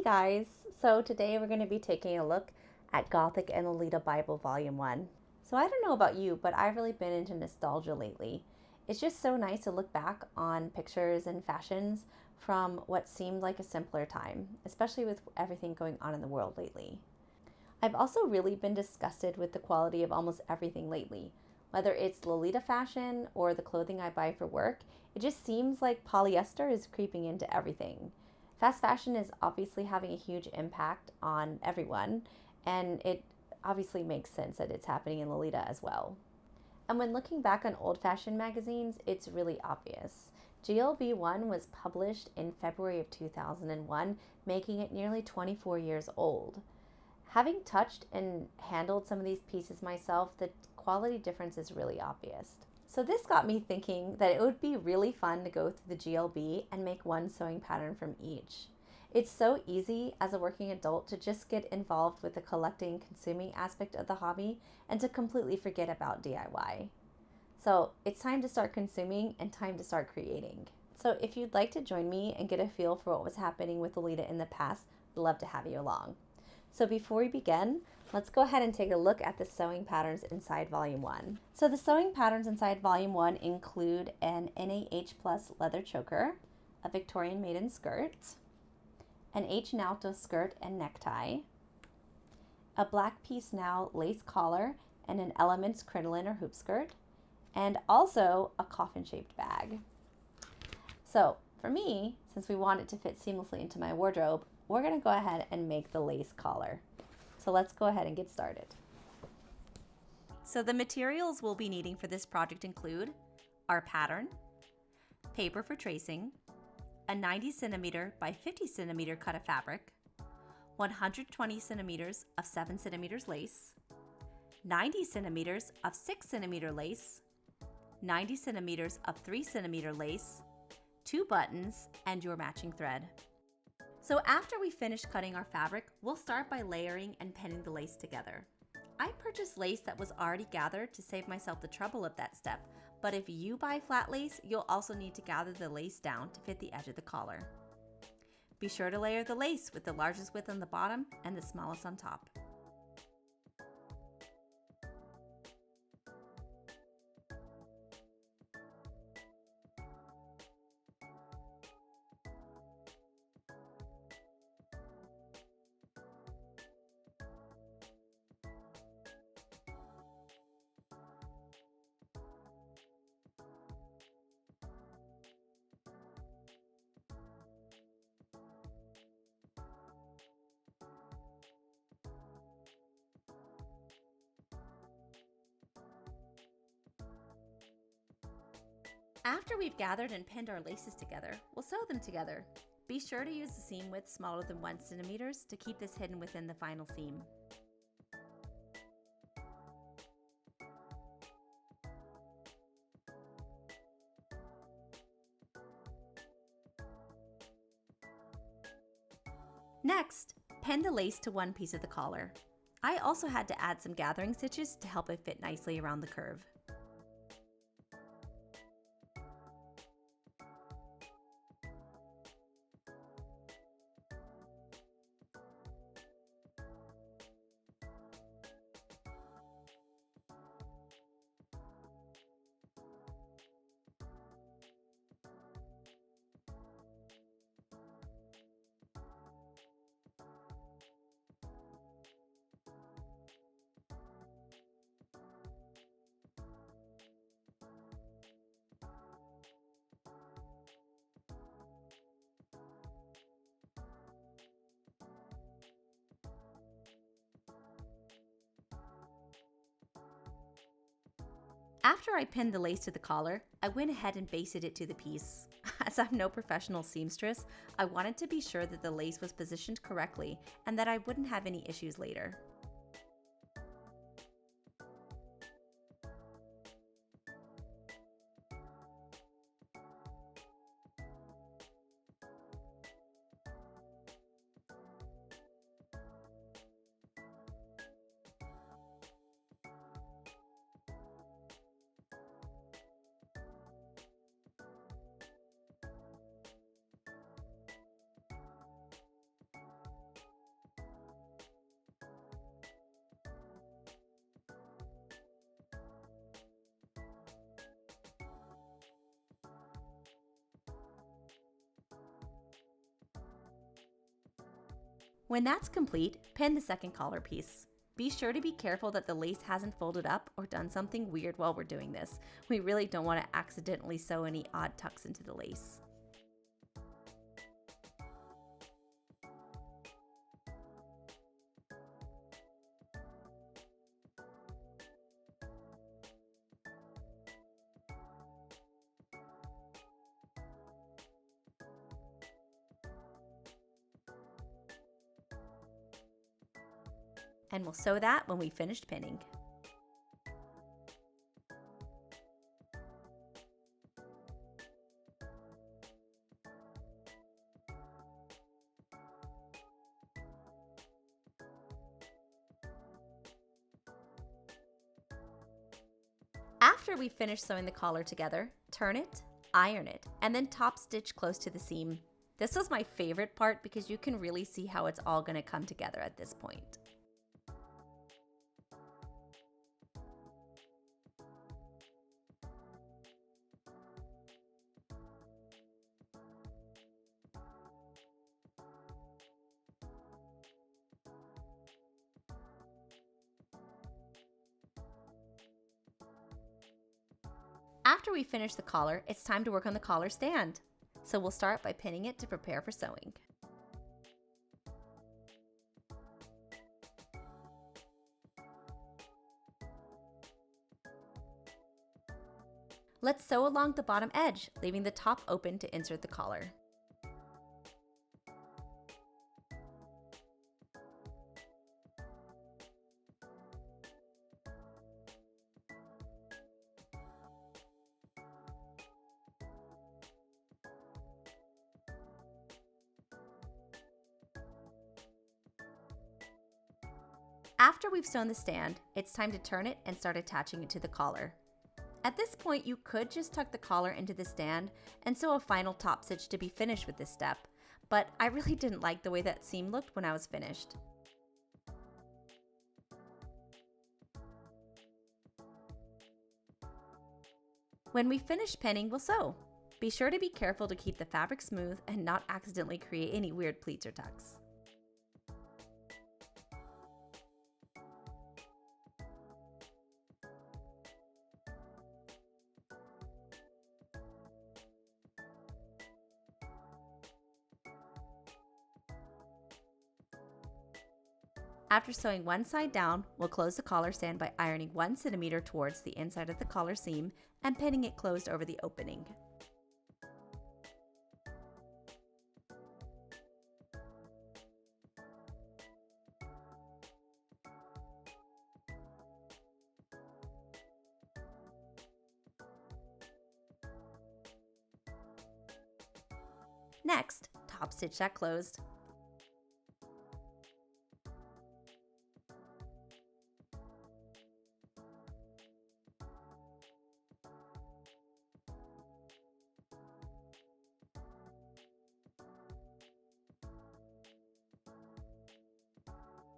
Hey guys! So today we're going to be taking a look at Gothic and Lolita Bible Volume 1. So I don't know about you, but I've really been into nostalgia lately. It's just so nice to look back on pictures and fashions from what seemed like a simpler time, especially with everything going on in the world lately. I've also really been disgusted with the quality of almost everything lately. Whether it's Lolita fashion or the clothing I buy for work, it just seems like polyester is creeping into everything. Fast fashion is obviously having a huge impact on everyone, and it obviously makes sense that it's happening in Lolita as well. And when looking back on old fashioned magazines, it's really obvious. GLB1 was published in February of 2001, making it nearly 24 years old. Having touched and handled some of these pieces myself, the quality difference is really obvious. So this got me thinking that it would be really fun to go through the GLB and make one sewing pattern from each. It's so easy as a working adult to just get involved with the collecting, consuming aspect of the hobby and to completely forget about DIY. So it's time to start consuming and time to start creating. So if you'd like to join me and get a feel for what was happening with Lolita in the past, I'd love to have you along. So before we begin, let's go ahead and take a look at the sewing patterns inside Volume 1. So the sewing patterns inside Volume 1 include an NAH Plus leather choker, a Victorian maiden skirt, an H Nauto skirt and necktie, a black piece now lace collar and an Elements crinoline or hoop skirt, and also a coffin-shaped bag. So for me, since we want it to fit seamlessly into my wardrobe, we're going to go ahead and make the lace collar. So let's go ahead and get started. So the materials we'll be needing for this project include our pattern, paper for tracing, a 90 centimeter by 50 centimeter cut of fabric, 120 centimeters of 7 centimeters lace, 90 centimeters of 6 centimeter lace, 90 centimeters of 3 centimeter lace, 2 buttons, and your matching thread. So after we finish cutting our fabric, we'll start by layering and pinning the lace together. I purchased lace that was already gathered to save myself the trouble of that step, but if you buy flat lace, you'll also need to gather the lace down to fit the edge of the collar. Be sure to layer the lace with the largest width on the bottom and the smallest on top. After we've gathered and pinned our laces together, we'll sew them together. Be sure to use the seam width smaller than 1 centimeter to keep this hidden within the final seam. Next, pin the lace to one piece of the collar. I also had to add some gathering stitches to help it fit nicely around the curve. After I pinned the lace to the collar, I went ahead and basted it to the piece. As I'm no professional seamstress, I wanted to be sure that the lace was positioned correctly and that I wouldn't have any issues later. When that's complete, pin the second collar piece. Be sure to be careful that the lace hasn't folded up or done something weird while we're doing this. We really don't want to accidentally sew any odd tucks into the lace. And we'll sew that when we finished pinning. After we finish sewing the collar together, turn it, iron it, and then top stitch close to the seam. This was my favorite part because you can really see how it's all going to come together at this point. After we finish the collar, it's time to work on the collar stand. So we'll start by pinning it to prepare for sewing. Let's sew along the bottom edge, leaving the top open to insert the collar. After we've sewn the stand, it's time to turn it and start attaching it to the collar. At this point, you could just tuck the collar into the stand and sew a final top stitch to be finished with this step, but I really didn't like the way that seam looked when I was finished. When we finish pinning, we'll sew. Be sure to be careful to keep the fabric smooth and not accidentally create any weird pleats or tucks. After sewing one side down, we'll close the collar stand by ironing 1 centimeter towards the inside of the collar seam and pinning it closed over the opening. Next, top stitch that closed.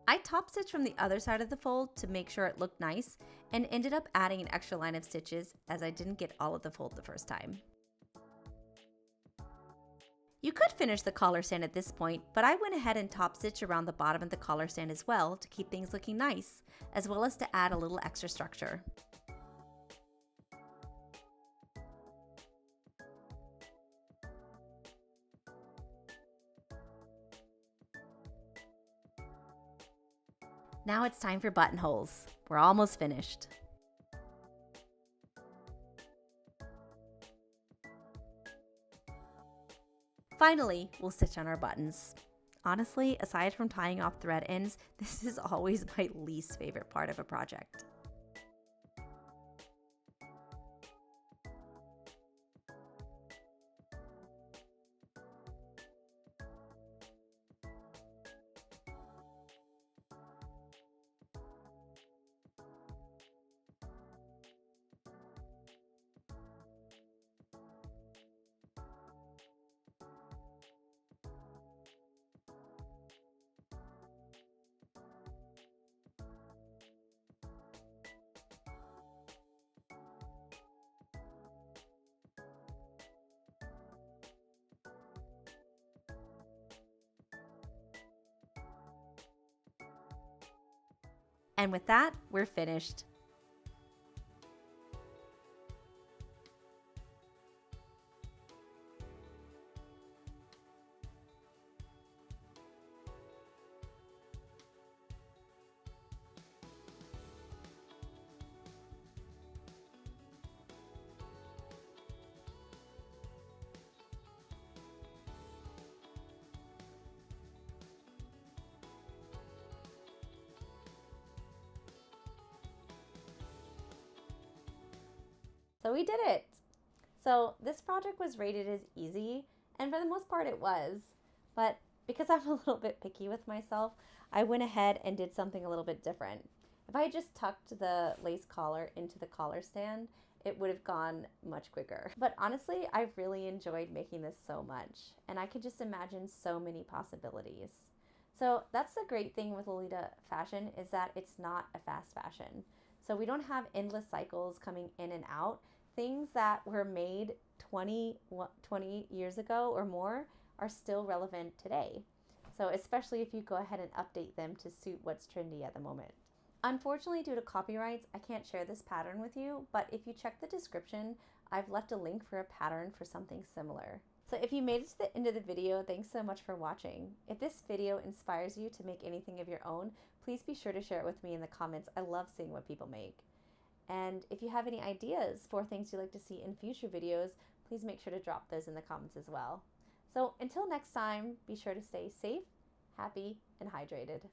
I top stitched from the other side of the fold to make sure it looked nice and ended up adding an extra line of stitches as I didn't get all of the fold the first time. You could finish the collar stand at this point, but I went ahead and top stitched around the bottom of the collar stand as well to keep things looking nice, as well as to add a little extra structure. Now it's time for buttonholes. We're almost finished. Finally, we'll stitch on our buttons. Honestly, aside from tying off thread ends, this is always my least favorite part of a project. And with that, we're finished. So we did it. So this project was rated as easy, and for the most part it was. But because I'm a little bit picky with myself, I went ahead and did something a little bit different. If I just tucked the lace collar into the collar stand, it would have gone much quicker. But honestly, I've really enjoyed making this so much, and I can just imagine so many possibilities. So that's the great thing with Lolita fashion, is that it's not a fast fashion. So we don't have endless cycles coming in and out. Things that were made 20 years ago or more are still relevant today. So especially if you go ahead and update them to suit what's trendy at the moment. Unfortunately, due to copyrights, I can't share this pattern with you, but if you check the description, I've left a link for a pattern for something similar. So if you made it to the end of the video, thanks so much for watching. If this video inspires you to make anything of your own, please be sure to share it with me in the comments. I love seeing what people make. And if you have any ideas for things you'd like to see in future videos, please make sure to drop those in the comments as well. So until next time, be sure to stay safe, happy, and hydrated.